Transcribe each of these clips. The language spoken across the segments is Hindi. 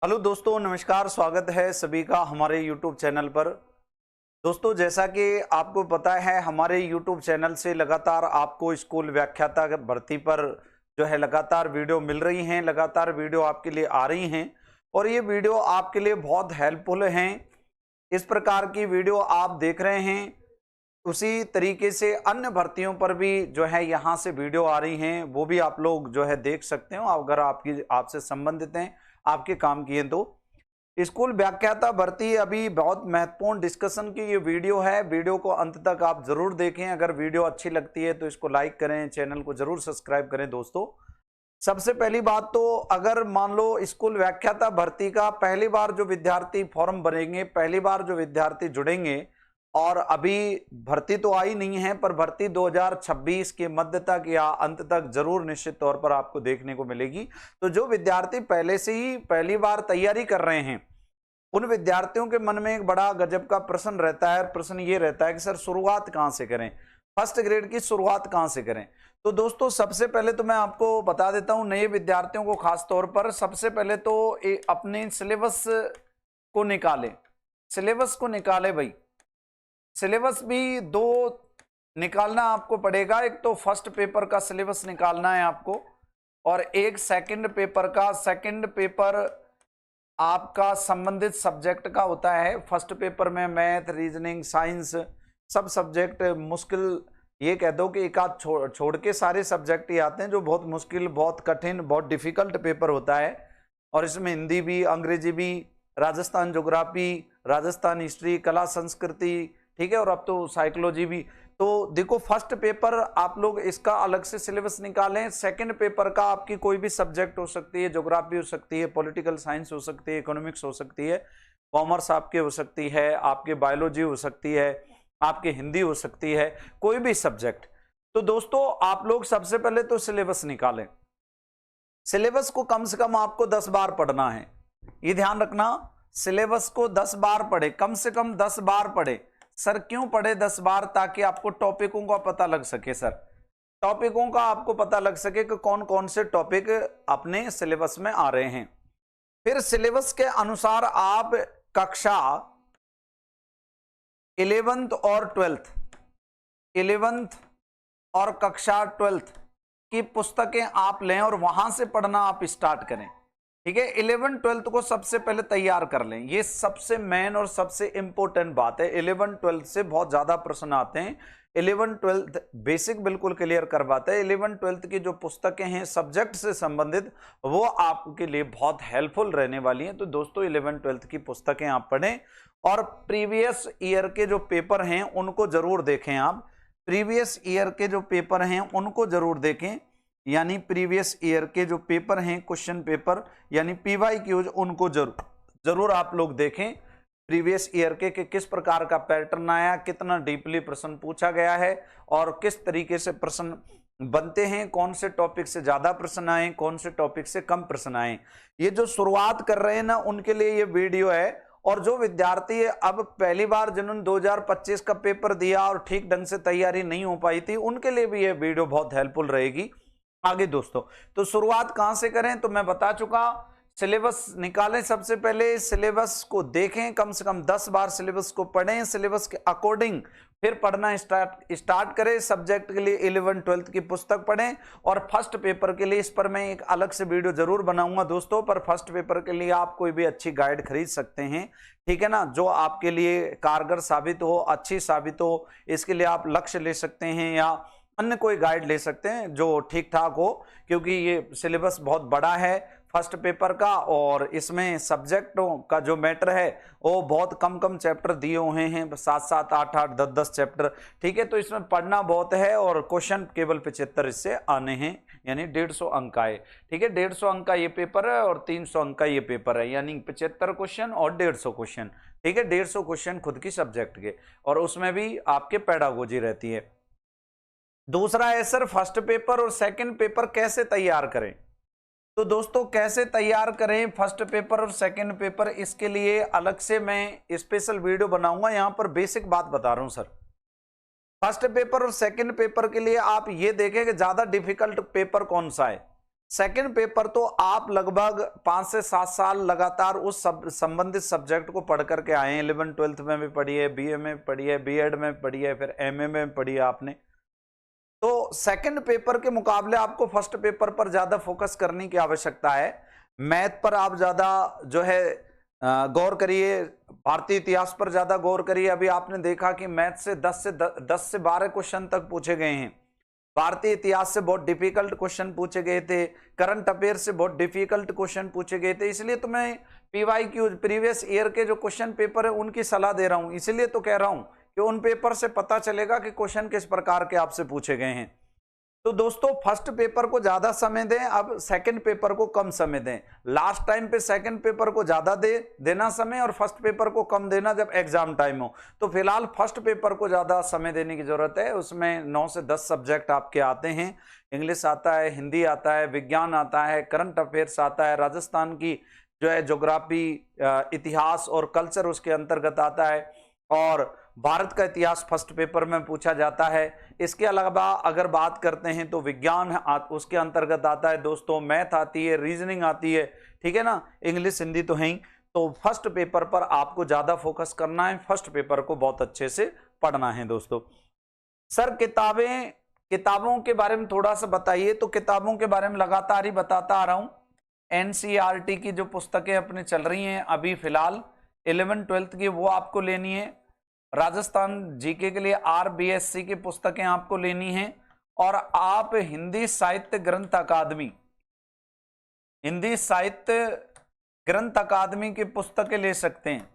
हेलो दोस्तों, नमस्कार। स्वागत है सभी का हमारे YouTube चैनल पर। दोस्तों, जैसा कि आपको पता है, हमारे YouTube चैनल से लगातार आपको स्कूल व्याख्याता भर्ती पर जो है लगातार वीडियो मिल रही हैं, लगातार वीडियो आपके लिए आ रही हैं और ये वीडियो आपके लिए बहुत हेल्पफुल हैं। इस प्रकार की वीडियो आप देख रहे हैं, उसी तरीके से अन्य भर्तियों पर भी जो है यहाँ से वीडियो आ रही हैं, वो भी आप लोग जो है देख सकते हो अगर आपसे संबंधित हैं, आपके काम की है तो। स्कूल व्याख्याता भर्ती अभी बहुत महत्वपूर्ण डिस्कशन की ये वीडियो है। वीडियो को अंत तक आप जरूर देखें। अगर वीडियो अच्छी लगती है तो इसको लाइक करें, चैनल को जरूर सब्सक्राइब करें। दोस्तों, सबसे पहली बात तो अगर मान लो स्कूल व्याख्याता भर्ती का पहली बार जो विद्यार्थी फॉर्म भरेंगे, पहली बार जो विद्यार्थी जुड़ेंगे, और अभी भर्ती तो आई नहीं है पर भर्ती 2026 के मध्य तक या अंत तक जरूर निश्चित तौर पर आपको देखने को मिलेगी। तो जो विद्यार्थी पहले से ही पहली बार तैयारी कर रहे हैं, उन विद्यार्थियों के मन में एक बड़ा गजब का प्रश्न रहता है। प्रश्न ये रहता है कि सर शुरुआत कहां से करें, फर्स्ट ग्रेड की शुरुआत कहां से करें। तो दोस्तों, सबसे पहले तो मैं आपको बता देता हूं, नए विद्यार्थियों को खास तौर पर सबसे पहले तो अपने सिलेबस को निकालें। सिलेबस को निकाले भाई। सिलेबस भी दो निकालना आपको पड़ेगा। एक तो फर्स्ट पेपर का सिलेबस निकालना है आपको, और एक सेकंड पेपर का। सेकंड पेपर आपका संबंधित सब्जेक्ट का होता है। फर्स्ट पेपर में मैथ, रीजनिंग, साइंस सब सब्जेक्ट मुश्किल, ये कह दो कि एक आध छोड़ के सारे सब्जेक्ट ही आते हैं, जो बहुत मुश्किल, बहुत कठिन, बहुत डिफिकल्ट पेपर होता है। और इसमें हिंदी भी, अंग्रेजी भी, राजस्थान ज्योग्राफी, राजस्थान हिस्ट्री, कला संस्कृति, ठीक है, और अब तो साइकोलॉजी भी। तो देखो, फर्स्ट पेपर आप लोग इसका अलग से सिलेबस निकालें। सेकंड पेपर का आपकी कोई भी सब्जेक्ट हो सकती है, ज्योग्राफी हो सकती है, पॉलिटिकल साइंस हो सकती है, इकोनॉमिक्स हो सकती है, कॉमर्स आपके हो सकती है, आपके बायोलॉजी हो सकती है, आपके हिंदी हो सकती है, कोई भी सब्जेक्ट। तो दोस्तों, आप लोग सबसे पहले तो सिलेबस निकालें। सिलेबस को कम से कम आपको 10 बार पढ़ना है, ये ध्यान रखना। सिलेबस को 10 बार पढ़े, कम से कम 10 बार पढ़े। सर क्यों पढ़े 10 बार? ताकि आपको टॉपिकों का पता लग सके। सर, टॉपिकों का आपको पता लग सके कि कौन कौन से टॉपिक अपने सिलेबस में आ रहे हैं। फिर सिलेबस के अनुसार आप कक्षा 11th और 11th और कक्षा 12th की पुस्तकें आप लें और वहां से पढ़ना आप स्टार्ट करें। ठीक है, 11th 12th को सबसे पहले तैयार कर लें। ये सबसे मेन और सबसे इंपॉर्टेंट बात है। 11th 12th से बहुत ज्यादा प्रश्न आते हैं। 11th 12th बेसिक बिल्कुल क्लियर करवाते हैं। 11th 12th की जो पुस्तकें हैं सब्जेक्ट से संबंधित, वो आपके लिए बहुत हेल्पफुल रहने वाली हैं। तो दोस्तों, 11th 12th की पुस्तकें आप पढ़ें और प्रीवियस ईयर के जो पेपर हैं उनको जरूर देखें। आप प्रीवियस ईयर के जो पेपर हैं उनको जरूर देखें, यानी प्रीवियस ईयर के जो पेपर हैं, क्वेश्चन पेपर यानी PYQs, उनको जरूर आप लोग देखें। प्रीवियस ईयर के किस प्रकार का पैटर्न आया, कितना डीपली प्रश्न पूछा गया है और किस तरीके से प्रश्न बनते हैं, कौन से टॉपिक से ज्यादा प्रश्न आए, कौन से टॉपिक से कम प्रश्न आए। ये जो शुरुआत कर रहे हैं ना, उनके लिए ये वीडियो है। और जो विद्यार्थी है अब पहली बार, जिन्होंने 2025 का पेपर दिया और ठीक ढंग से तैयारी नहीं हो पाई थी, उनके लिए भी ये वीडियो बहुत हेल्पफुल रहेगी आगे। दोस्तों, तो शुरुआत कहां से करें तो मैं बता चुका। सिलेबस निकालें, सबसे पहले सिलेबस को देखें, कम से कम 10 बार सिलेबस को पढ़ें। सिलेबस के अकॉर्डिंग फिर पढ़ना स्टार्ट करें। सब्जेक्ट के लिए 11th 12th की पुस्तक पढ़ें। और फर्स्ट पेपर के लिए इस पर मैं एक अलग से वीडियो जरूर बनाऊंगा दोस्तों। पर फर्स्ट पेपर के लिए आप कोई भी अच्छी गाइड खरीद सकते हैं, ठीक है ना, जो आपके लिए कारगर साबित हो, अच्छी साबित हो। इसके लिए आप लक्ष्य ले सकते हैं या अन्य कोई गाइड ले सकते हैं जो ठीक ठाक हो, क्योंकि ये सिलेबस बहुत बड़ा है फर्स्ट पेपर का, और इसमें सब्जेक्टों का जो मैटर है वो बहुत कम कम चैप्टर दिए हुए हैं, 7-7, 8-8, 10-10 चैप्टर। ठीक है, तो इसमें पढ़ना बहुत है और क्वेश्चन केवल 75 इससे आने हैं, यानी 150 अंक आए। ठीक है, 150 अंक का ये पेपर है और 300 अंक का ये पेपर है, यानी 75 क्वेश्चन और 150 क्वेश्चन। ठीक है, 150 क्वेश्चन खुद की सब्जेक्ट के, और उसमें भी आपके पेडागोजी रहती है। दूसरा है सर, फर्स्ट पेपर और सेकंड पेपर कैसे तैयार करें। तो दोस्तों, कैसे तैयार करें फर्स्ट पेपर और सेकंड पेपर, इसके लिए अलग से मैं स्पेशल वीडियो बनाऊंगा। यहां पर बेसिक बात बता रहा हूं सर। फर्स्ट पेपर और सेकंड पेपर के लिए आप ये देखें कि ज्यादा डिफिकल्ट पेपर कौन सा है। सेकंड पेपर तो आप लगभग 5 से 7 साल लगातार उस संबंधित सब्जेक्ट को पढ़ करके आए हैं। 11 12th में भी पढ़ी है, बीए में पढ़ी है, बीएड में पढ़ी है, फिर एमए में पढ़ी है आपने। तो सेकंड पेपर के मुकाबले आपको फर्स्ट पेपर पर ज्यादा फोकस करने की आवश्यकता है। मैथ पर आप ज्यादा जो है गौर करिए, भारतीय इतिहास पर ज्यादा गौर करिए। अभी आपने देखा कि मैथ से 10 से 12 क्वेश्चन तक पूछे गए हैं। भारतीय इतिहास से बहुत डिफिकल्ट क्वेश्चन पूछे गए थे, करंट अफेयर से बहुत डिफिकल्ट क्वेश्चन पूछे गए थे। इसलिए तो मैं पीवाईक्यू प्रीवियस ईयर के जो क्वेश्चन पेपर है उनकी सलाह दे रहा हूं। इसलिए तो कह रहा हूं कि उन पेपर से पता चलेगा कि क्वेश्चन किस प्रकार के आपसे पूछे गए हैं। तो दोस्तों फर्स्ट पेपर को ज्यादा समय दें, अब सेकंड पेपर को कम समय दें। लास्ट टाइम पे सेकंड पेपर को ज्यादा देना समय और फर्स्ट पेपर को कम देना जब एग्जाम टाइम हो। तो फिलहाल फर्स्ट पेपर को ज्यादा समय देने की जरूरत है। उसमें 9 से 10 सब्जेक्ट आपके आते हैं। इंग्लिश आता है, हिंदी आता है, विज्ञान आता है, करंट अफेयर्स आता है, राजस्थान की जो है ज्योग्राफी, इतिहास और कल्चर उसके अंतर्गत आता है, और भारत का इतिहास फर्स्ट पेपर में पूछा जाता है। इसके अलावा अगर बात करते हैं तो विज्ञान उसके अंतर्गत आता है दोस्तों, मैथ आती है, रीजनिंग आती है, ठीक है ना, इंग्लिश हिंदी तो है ही। तो फर्स्ट पेपर पर आपको ज्यादा फोकस करना है, फर्स्ट पेपर को बहुत अच्छे से पढ़ना है दोस्तों। सर किताबों के बारे में थोड़ा सा बताइए। तो किताबों के बारे में लगातार ही बताता आ रहा हूं। एनसीईआरटी की जो पुस्तकें अपनी चल रही हैं अभी फिलहाल 11 12th की, वो आपको लेनी है। राजस्थान जीके के लिए आरबीएससी की पुस्तकें आपको लेनी है। और आप हिंदी साहित्य ग्रंथ अकादमी की पुस्तकें ले सकते हैं।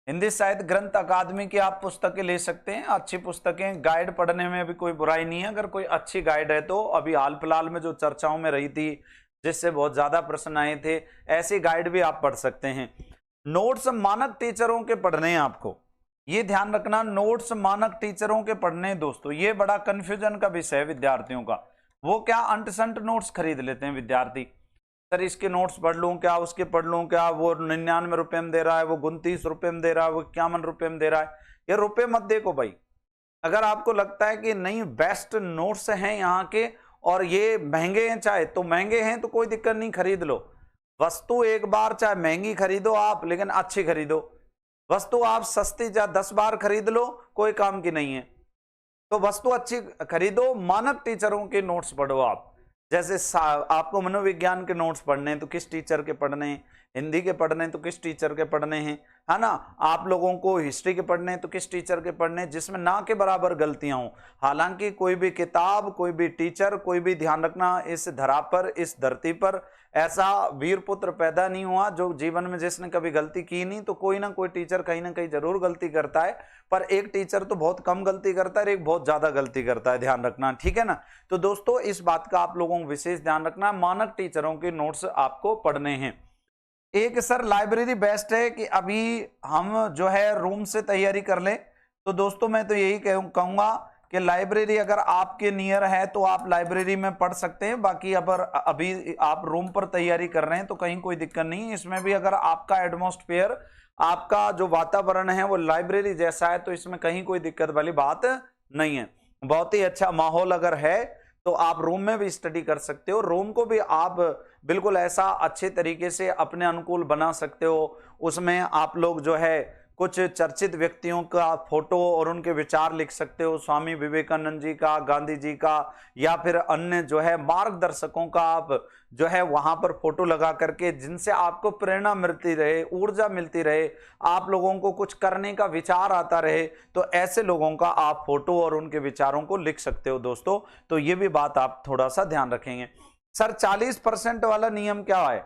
हिंदी साहित्य ग्रंथ अकादमी की आप पुस्तकें ले सकते हैं। अच्छी पुस्तकें, गाइड पढ़ने में भी कोई बुराई नहीं है। अगर कोई अच्छी गाइड है तो अभी हाल फिलहाल में जो चर्चाओं में रही थी, जिससे बहुत ज्यादा प्रश्न आए थे, ऐसी गाइड भी आप पढ़ सकते हैं। नोट्स मानक टीचरों के पढ़ने हैं आपको, ये ध्यान रखना, नोट्स मानक टीचरों के पढ़ने दोस्तों। ये बड़ा कंफ्यूजन का विषय है विद्यार्थियों का। वो क्या अंट संट नोट्स खरीद लेते हैं विद्यार्थी। सर इसके नोट्स पढ़ लूं क्या, उसके पढ़ लूं क्या, वो 99 रुपए में दे रहा है, वो 29 रुपए में दे रहा है, वो 51 रुपए में दे रहा है। ये रुपए मत देखो भाई। अगर आपको लगता है कि नहीं बेस्ट नोट्स हैं यहाँ के और ये महंगे हैं, चाहे तो महंगे हैं तो कोई दिक्कत नहीं, खरीद लो। वस्तु एक बार चाहे महंगी खरीदो आप, लेकिन अच्छी खरीदो। वस्तु आप सस्ती चाहे 10 बार खरीद लो, कोई काम की नहीं है। तो वस्तु अच्छी खरीदो। मानक टीचरों के नोट्स पढ़ो आप। जैसे आपको मनोविज्ञान के नोट्स पढ़ने हैं तो किस टीचर के पढ़ने हैं, हिंदी के पढ़ने हैं तो किस टीचर के पढ़ने हैं, है ना। आप लोगों को हिस्ट्री के पढ़ने हैं तो किस टीचर के पढ़ने हैं, जिसमें ना के बराबर गलतियां हो। हालांकि कोई भी किताब, कोई भी टीचर, कोई भी, ध्यान रखना, इस धरा पर, इस धरती पर ऐसा वीर पुत्र पैदा नहीं हुआ जो जीवन में जिसने कभी गलती की नहीं। तो कोई ना कोई टीचर कहीं ना कहीं जरूर गलती करता है, पर एक टीचर तो बहुत कम गलती करता है और एक बहुत ज्यादा गलती करता है, ध्यान रखना, ठीक है ना। तो दोस्तों इस बात का आप लोगों को विशेष ध्यान रखना, मानक टीचरों के नोट्स आपको पढ़ने हैं। एक सर लाइब्रेरी बेस्ट है कि अभी हम जो है रूम से तैयारी कर लें। तो दोस्तों मैं तो यही कहूंगा कि लाइब्रेरी अगर आपके नियर है तो आप लाइब्रेरी में पढ़ सकते हैं। बाकी अगर अभी आप रूम पर तैयारी कर रहे हैं तो कहीं कोई दिक्कत नहीं। इसमें भी अगर आपका एटमॉस्फेयर, आपका जो वातावरण है वो लाइब्रेरी जैसा है तो इसमें कहीं कोई दिक्कत वाली बात नहीं है। बहुत ही अच्छा माहौल अगर है तो आप रूम में भी स्टडी कर सकते हो। रूम को भी आप बिल्कुल ऐसा अच्छे तरीके से अपने अनुकूल बना सकते हो। उसमें आप लोग जो है कुछ चर्चित व्यक्तियों का फोटो और उनके विचार लिख सकते हो, स्वामी विवेकानंद जी का, गांधी जी का, या फिर अन्य जो है मार्गदर्शकों का आप जो है वहां पर फोटो लगा करके, जिनसे आपको प्रेरणा मिलती रहे, ऊर्जा मिलती रहे, आप लोगों को कुछ करने का विचार आता रहे, तो ऐसे लोगों का आप फोटो और उनके विचारों को लिख सकते हो दोस्तों। तो ये भी बात आप थोड़ा सा ध्यान रखेंगे। सर 40% वाला नियम क्या है?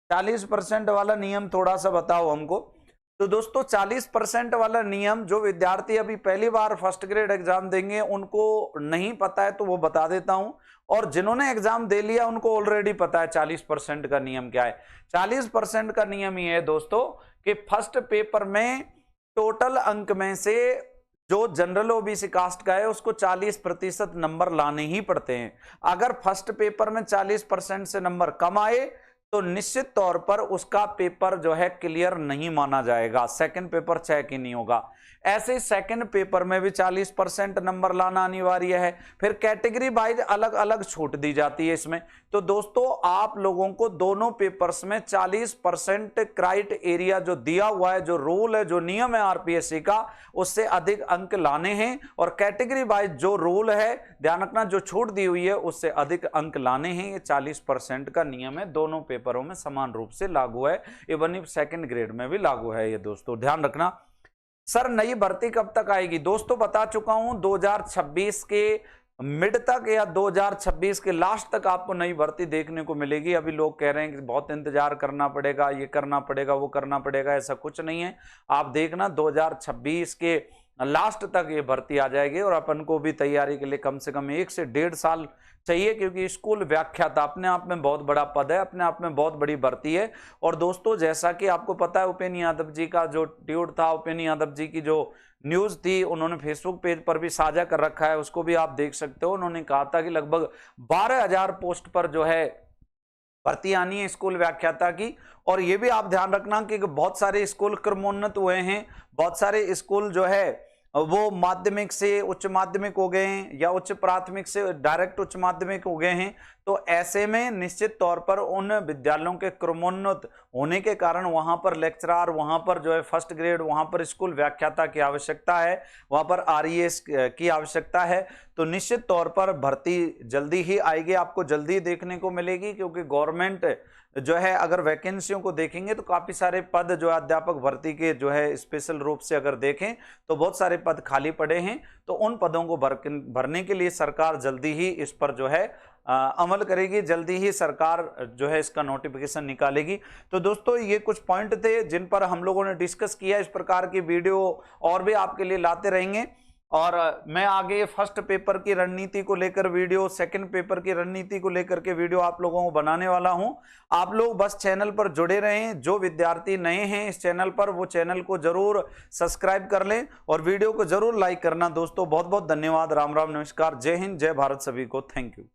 40% वाला नियम थोड़ा सा बताओ हमको। तो दोस्तों 40% वाला नियम जो विद्यार्थी अभी पहली बार फर्स्ट ग्रेड एग्जाम देंगे उनको नहीं पता है तो वो बता देता हूं, और जिन्होंने एग्जाम दे लिया उनको ऑलरेडी पता है 40% का नियम क्या है। 40% का नियम ये है दोस्तों कि फर्स्ट पेपर में टोटल अंक में से जो जनरल ओबीसी कास्ट का है उसको 40% नंबर लाने ही पड़ते हैं। अगर फर्स्ट पेपर में 40% से नंबर कम आए तो निश्चित तौर पर उसका पेपर जो है क्लियर नहीं माना जाएगा, सेकंड पेपर चेक ही नहीं होगा। ऐसे सेकंड पेपर में भी 40% नंबर लाना अनिवार्य है। फिर कैटेगरी वाइज अलग अलग छूट दी जाती है इसमें। तो दोस्तों आप लोगों को दोनों पेपर्स में 40% क्राइट एरिया जो दिया हुआ है, जो रूल है, जो नियम है आरपीएससी का, उससे अधिक अंक लाने हैं। और कैटेगरी वाइज जो रूल है, ध्यान रखना, जो छूट दी हुई है उससे अधिक अंक लाने हैं। ये 40% का नियम है, दोनों पेपरों में समान रूप से लागू है, इवन सेकंड ग्रेड में भी लागू है। ये दोस्तों ध्यान रखना। सर नई भर्ती कब तक आएगी? दोस्तों बता चुका हूं 2026 के मिड तक या 2026 के लास्ट तक आपको नई भर्ती देखने को मिलेगी। अभी लोग कह रहे हैं कि बहुत इंतजार करना पड़ेगा, ये करना पड़ेगा, वो करना पड़ेगा, ऐसा कुछ नहीं है। आप देखना 2026 के लास्ट तक ये भर्ती आ जाएगी। और अपन को भी तैयारी के लिए कम से कम 1 से 1.5 साल चाहिए, क्योंकि स्कूल व्याख्याता अपने आप में बहुत बड़ा पद है, अपने आप में बहुत बड़ी भर्ती है। और दोस्तों जैसा कि आपको पता है, उपेंद्र यादव जी का जो ट्वीट था, उपेंद्र यादव जी की जो न्यूज थी, उन्होंने फेसबुक पेज पर भी साझा कर रखा है, उसको भी आप देख सकते हो। उन्होंने कहा था कि लगभग 12,000 पोस्ट पर जो है भर्ती आनी है स्कूल व्याख्याता की। और ये भी आप ध्यान रखना कि बहुत सारे स्कूल क्रमोन्नत हुए हैं, बहुत सारे स्कूल जो है वो माध्यमिक से उच्च माध्यमिक हो गए हैं या उच्च प्राथमिक से डायरेक्ट उच्च माध्यमिक हो गए हैं। तो ऐसे में निश्चित तौर पर उन विद्यालयों के क्रमोन्नत होने के कारण वहां पर लेक्चरर, वहां पर जो है फर्स्ट ग्रेड, वहां पर स्कूल व्याख्याता की आवश्यकता है, वहां पर आरईएस की आवश्यकता है। तो निश्चित तौर पर भर्ती जल्दी ही आएगी, आपको जल्दी देखने को मिलेगी। क्योंकि गवर्नमेंट जो है अगर वैकेंसियों को देखेंगे तो काफी सारे पद जो है अध्यापक भर्ती के जो है स्पेशल रूप से अगर देखें तो बहुत सारे पद खाली पड़े हैं। तो उन पदों को भरने के लिए सरकार जल्दी ही इस पर जो है अमल करेगी, जल्दी ही सरकार जो है इसका नोटिफिकेशन निकालेगी। तो दोस्तों ये कुछ पॉइंट थे जिन पर हम लोगों ने डिस्कस किया। इस प्रकार की वीडियो और भी आपके लिए लाते रहेंगे। और मैं आगे फर्स्ट पेपर की रणनीति को लेकर वीडियो, सेकंड पेपर की रणनीति को लेकर के वीडियो आप लोगों को बनाने वाला हूं। आप लोग बस चैनल पर जुड़े रहें। जो विद्यार्थी नए हैं इस चैनल पर, वो चैनल को जरूर सब्सक्राइब कर लें और वीडियो को जरूर लाइक करना। दोस्तों बहुत बहुत धन्यवाद। राम राम, नमस्कार, जय हिंद, जय भारत सभी को। Thank you.